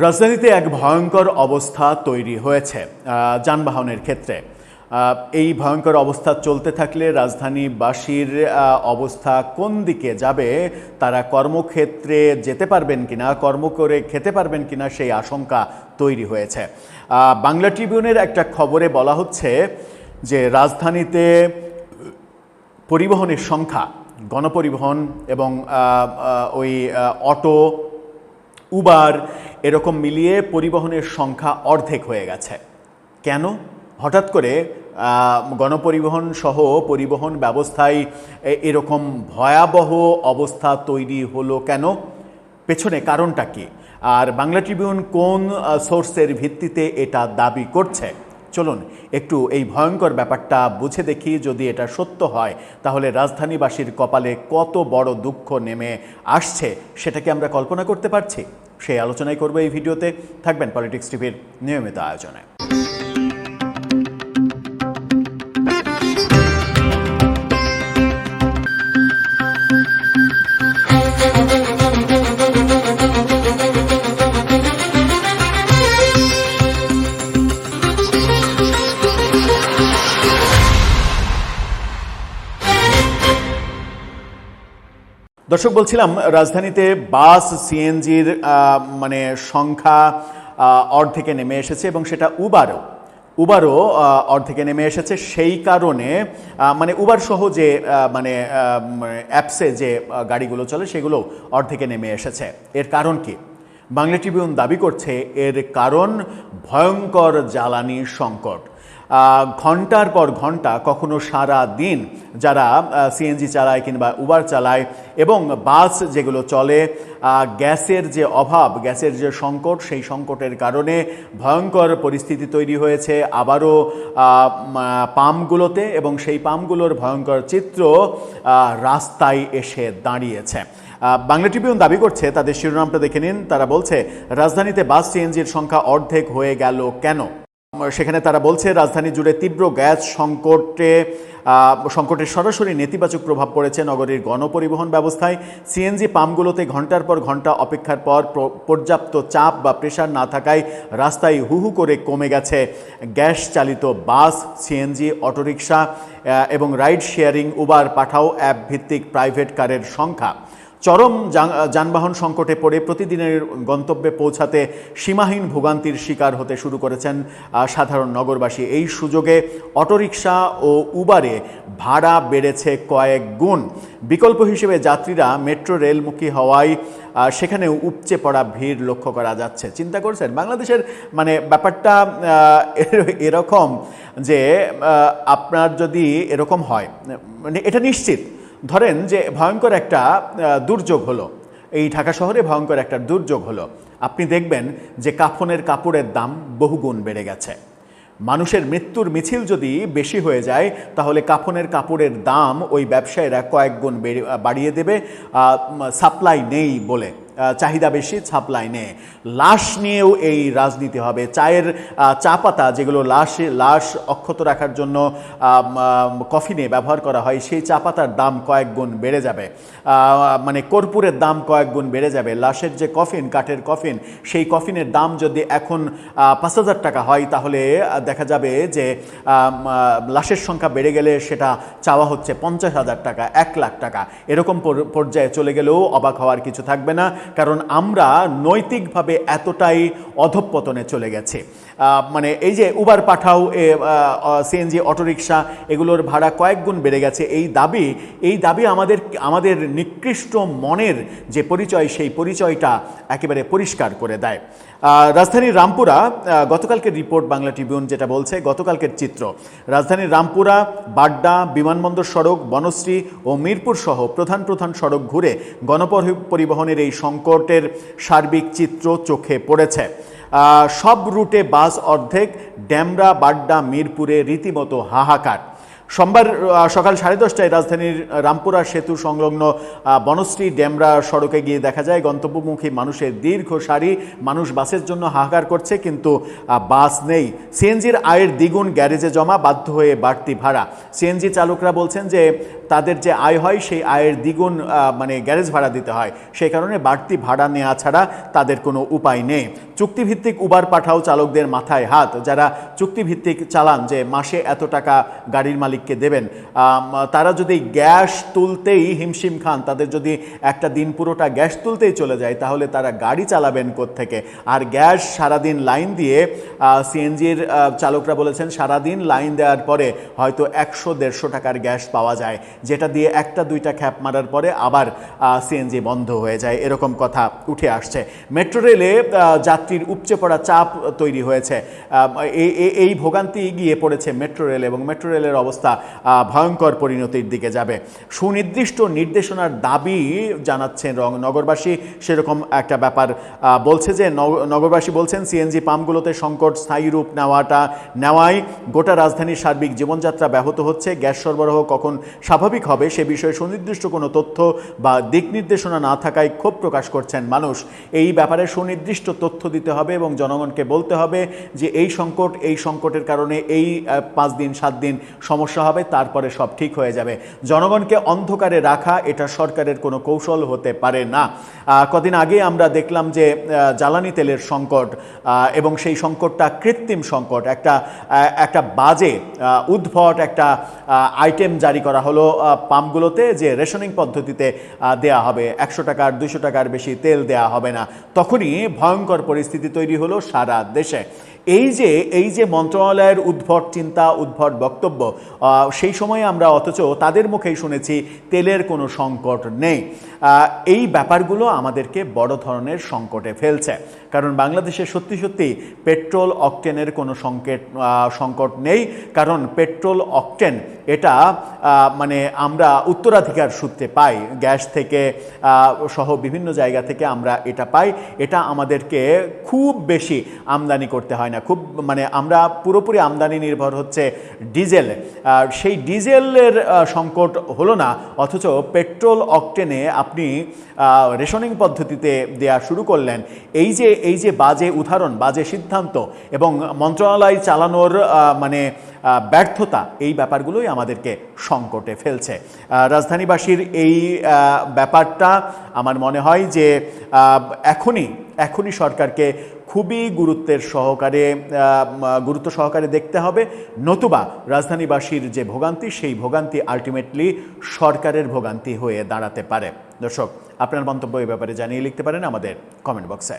রাজধানীতে এক ভয়ঙ্কর অবস্থা তৈরি হয়েছে যানবাহনের ক্ষেত্রে। এই ভয়ঙ্কর অবস্থা চলতে থাকলে রাজধানীবাসীর অবস্থা কোন দিকে যাবে, তারা কর্মক্ষেত্রে যেতে পারবেন কিনা, কর্ম করে খেতে পারবেন কিনা, সেই আশঙ্কা তৈরি হয়েছে। বাংলা ট্রিবিউনের একটা খবরে বলা হচ্ছে যে রাজধানীতে পরিবহনের সংখ্যা, গণপরিবহন এবং ওই অটো, উবার এরকম মিলিয়ে পরিবহনের সংখ্যা অর্ধেক হয়ে গেছে। কেন হঠাৎ করে গণপরিবহন সহ পরিবহন ব্যবস্থায় এরকম ভয়াবহ অবস্থা তৈরি হলো কেন? পেছনে কারণটা কি? আর বাংলা ট্রিবিউন কোন সোর্সের ভিত্তিতে এটা দাবি করছে? চলুন একটু এই ভয়ঙ্কর ব্যাপারটা বুঝে দেখি। যদি এটা সত্য হয় তাহলে রাজধানীবাসীর কপালে কত বড় দুঃখ নেমে আসছে সেটা কি আমরা কল্পনা করতে পারছি? সেই আলোচনাই করব এই ভিডিওতে। থাকবেন পলিটিক্স টিভির নিয়মিত আয়োজনে। দর্শক, বলছিলাম রাজধানীতে বাস সিএনজির সংখ্যা অর্ধেকে নেমে এসেছে এবং সেটা উবারও অর্ধেকে নেমে এসেছে। সেই কারণে উবার সহ যে অ্যাপসে যে গাড়িগুলো চলে সেগুলো অর্ধেকে নেমে এসেছে। এর কারণ কি? বাংলা ট্রিবিউন দাবি করছে এর কারণ ভয়ঙ্কর জ্বালানি সংকট। ঘন্টার পর ঘন্টা, কখনো সারা দিন যারা সিএনজি চালায় কিংবা উবার চালায় এবং বাস যেগুলো চলে, গ্যাসের যে অভাব, গ্যাসের যে সংকট, সেই সংকটের কারণে ভয়ঙ্কর পরিস্থিতি তৈরি হয়েছে আবারও পাম্পগুলোতে, এবং সেই পাম্পগুলোর ভয়ঙ্কর চিত্র রাস্তায় এসে দাঁড়িয়েছে। বাংলা ট্রিবিউন দাবি করছে, তাদের শিরোনামটা দেখে নিন, তারা বলছে রাজধানীতে বাস সিএনজির সংখ্যা অর্ধেক হয়ে গেল কেন? সেখানে তারা বলছে রাজধানী জুড়ে তীব্র গ্যাস সংকটের সরাসরি নেতিবাচক প্রভাব পড়েছে নগরীর গণপরিবহন ব্যবস্থায়। সিএনজি পাম্পগুলোতে ঘন্টার পর ঘন্টা অপেক্ষার পর পর্যাপ্ত চাপ বা প্রেশার না থাকায় রাস্তায় হুহু করে কমে গেছে গ্যাস চালিত বাস, সিএনজি, অটোরিকশা এবং রাইড শেয়ারিং, উবার, পাঠাও অ্যাপ ভিত্তিক প্রাইভেট কারের সংখ্যা। চরম যানবাহন সংকটে পড়ে প্রতিদিনের গন্তব্যে পৌঁছাতে সীমাহীন ভোগান্তির শিকার হতে শুরু করেছেন সাধারণ নগরবাসী। এই সুযোগে অটোরিকশা ও উবারে ভাড়া বেড়েছে কয়েক গুণ। বিকল্প হিসেবে যাত্রীরা মেট্রো রেলমুখী হওয়ায় সেখানেও উপচে পড়া ভিড় লক্ষ্য করা যাচ্ছে। চিন্তা করছেন বাংলাদেশের ব্যাপারটা এরকম যে আপনার যদি এরকম হয়, এটা নিশ্চিত, ধরেন যে ভয়ঙ্কর একটা দুর্যোগ হলো, এই ঢাকা শহরে ভয়ঙ্কর একটা দুর্যোগ হলো, আপনি দেখবেন যে কাপড়ের দাম বহুগুণ বেড়ে গেছে। মানুষের মৃত্যুর মিছিল যদি বেশি হয়ে যায় তাহলে কাপড়ের দাম ওই ব্যবসায়ীরা কয়েক গুণ বাড়িয়ে দেবে, সাপ্লাই নেই বলে। চাহিদা বেশি, সাপ্লাই নেই। লাশ নিয়েও এই রাজনীতি হবে। চা পাতা যেগুলো লাশ অক্ষত রাখার জন্য কফিনে ব্যবহার করা হয়, সেই চা পাতার দাম কয়েক গুণ বেড়ে যাবে। কর্পূরের দাম কয়েক গুণ বেড়ে যাবে। লাশের যে কফিন, কাঠের কফিন, সেই কফিনের দাম যদি এখন 5,000 টাকা হয় তাহলে দেখা যাবে যে লাশের সংখ্যা বেড়ে গেলে সেটা চাওয়া হচ্ছে 50,000 টাকা, 1 লাখ টাকা। এরকম পর্যায়ে চলে গেলেও অবাক হওয়ার কিছু থাকবে না, কারণ আমরা নৈতিকভাবে এতটাই অধঃপতনে চলে গেছে। এই যে উবার, পাঠাও, সিএনজি, অটোরিকশা, এগুলোর ভাড়া কয়েক গুণ বেড়ে গেছে। এই দাবি আমাদের নিকৃষ্ট মনের যে পরিচয়, সেই পরিচয়টা একেবারে পরিষ্কার করে দেয়। রাজধানীর রামপুরা, গতকালকের রিপোর্ট বাংলা ট্রিবিউন যেটা বলছে, গতকালকের চিত্র, রাজধানীর রামপুরা, বাড্ডা, বিমানবন্দর সড়ক, বনশ্রী ও মিরপুর সহ প্রধান সড়ক ঘুরে গণপরিবহনের এই সংকটের সার্বিক চিত্র চোখে পড়েছে। সব রুটে বাস অর্ধেক, ডেমরা, বাড্ডা, মিরপুরে রীতিমতো হাহাকার। সোমবার সকাল 10:30টায় রাজধানীর রামপুরা সেতু সংলগ্ন বনশ্রী ডেমরা সড়কে গিয়ে দেখা যায় গন্তব্যমুখী মানুষের দীর্ঘ সারি। মানুষ বাসের জন্য হাহাকার করছে, কিন্তু বাস নেই। সিএনজির আয়ের দ্বিগুণ গ্যারেজে জমা, বাধ্য হয়ে বাড়তি ভাড়া। সিএনজি চালকরা বলছেন যে তাদের যে আয় হয় সেই আয়ের দ্বিগুণ গ্যারেজ ভাড়া দিতে হয়, সেই কারণে বাড়তি ভাড়া নেওয়া ছাড়া তাদের কোনো উপায় নেই। চুক্তিভিত্তিক উবার পাঠাও চালকদের মাথায় হাত। যারা চুক্তিভিত্তিক চালান যে মাসে এত টাকা গাড়ির মালিককে দেবেন, তারা যদি গ্যাস তুলতেই হিমশিম খান, তাদের যদি একটা দিন পুরোটা গ্যাস তুলতেই চলে যায়, তাহলে তারা গাড়ি চালাবেন কোত্থেকে? আর গ্যাস সারাদিন লাইন দিয়ে, সিএনজির চালকরা বলেছেন সারাদিন লাইন দেওয়ার পরে হয়তো 100-150 টাকার গ্যাস পাওয়া যায়, যেটা দিয়ে একটা দুইটা খ্যাপ মারার পরে আবার সিএনজি বন্ধ হয়ে যায়, এরকম কথা উঠে আসছে। মেট্রো রেলে যাত্রীর উপচে পড়া চাপ তৈরি হয়েছে। এই ভোগান্তি গিয়ে পড়েছে মেট্রো রেল, এবং মেট্রো রেলের অবস্থা ভয়ঙ্কর পরিণতির দিকে যাবে। সুনির্দিষ্ট নির্দেশনার দাবি জানাচ্ছেন নগরবাসী, সেরকম একটা ব্যাপার বলছে যে নগরবাসী বলছেন সিএনজি পাম্পগুলোতে সংকট স্থায়ী রূপ নেওয়ায় গোটা রাজধানীর সার্বিক জীবনযাত্রা ব্যাহত হচ্ছে। গ্যাস সরবরাহ কখন স্বাভাবিক হবে সে বিষয়ে সুনির্দিষ্ট কোনো তথ্য বা দিক নির্দেশনা না থাকায় ক্ষোভ প্রকাশ করছেন মানুষ। এই ব্যাপারে সুনির্দিষ্ট তথ্য দিতে হবে এবং জনগণকে বলতে হবে যে এই সংকটের কারণে এই 5 দিন 7 দিন সমস্যা হবে, তারপরে সব ঠিক হয়ে যাবে। জনগণকে অন্ধকারে রাখা এটা সরকারের কোনো কৌশল হতে পারে না। কদিন আগে আমরা দেখলাম যে জ্বালানি তেলের সংকট, এবং সেই সংকটটা কৃত্রিম সংকট। একটা বাজে উদ্ভট একটা আইটেম জারি করা হলো পাম্পগুলোতে, যে রেশনিং পদ্ধতিতে দেয়া হবে, 100 টাকার 200 টাকার বেশি তেল দেয়া হবে না। তখনই ভয়ঙ্কর পরিস্থিতি তৈরি হলো সারা দেশে। এই যে মন্ত্রণালয়ের উদ্ভট চিন্তা, উদ্ভট বক্তব্য, সেই সময়ে আমরা অথচ তাদের মুখেই শুনেছি তেলের কোনো সংকট নেই। এই ব্যাপারগুলো আমাদেরকে বড় ধরনের সংকটে ফেলছে, কারণ বাংলাদেশে সত্যি পেট্রোল অকটেনের কোনো সংকট নেই। কারণ পেট্রোল অকটেন এটা আমরা উত্তরাধিকার সূত্রে পাই, গ্যাস থেকে সহ বিভিন্ন জায়গা থেকে আমরা এটা পাই। এটা আমাদেরকে খুব বেশি আমদানি করতে হয় না, আমরা পুরোপুরি আমদানি নির্ভর হচ্ছে ডিজেল। সেই ডিজেলের সংকট হলো না, অথচ পেট্রোল অকটেনে আপনি রেশনিং পদ্ধতিতে দেয়া শুরু করলেন। এই যে বাজে উদাহরণ, বাজে সিদ্ধান্ত এবং মন্ত্রণালয় চালানোর ব্যর্থতা, এই ব্যাপারগুলোই আমাদেরকে সংকটে ফেলছে। রাজধানীবাসীর এই ব্যাপারটা আমার মনে হয় যে এখনই সরকারকে খুবই গুরুত্ব সহকারে দেখতে হবে, নতুবা রাজধানীবাসীর যে ভোগান্তি, সেই ভোগান্তি আলটিমেটলি সরকারের ভোগান্তি হয়ে দাঁড়াতে পারে। দর্শক, আপনার মন্তব্য এই ব্যাপারে জানিয়ে লিখতে পারেন আমাদের কমেন্ট বক্সে।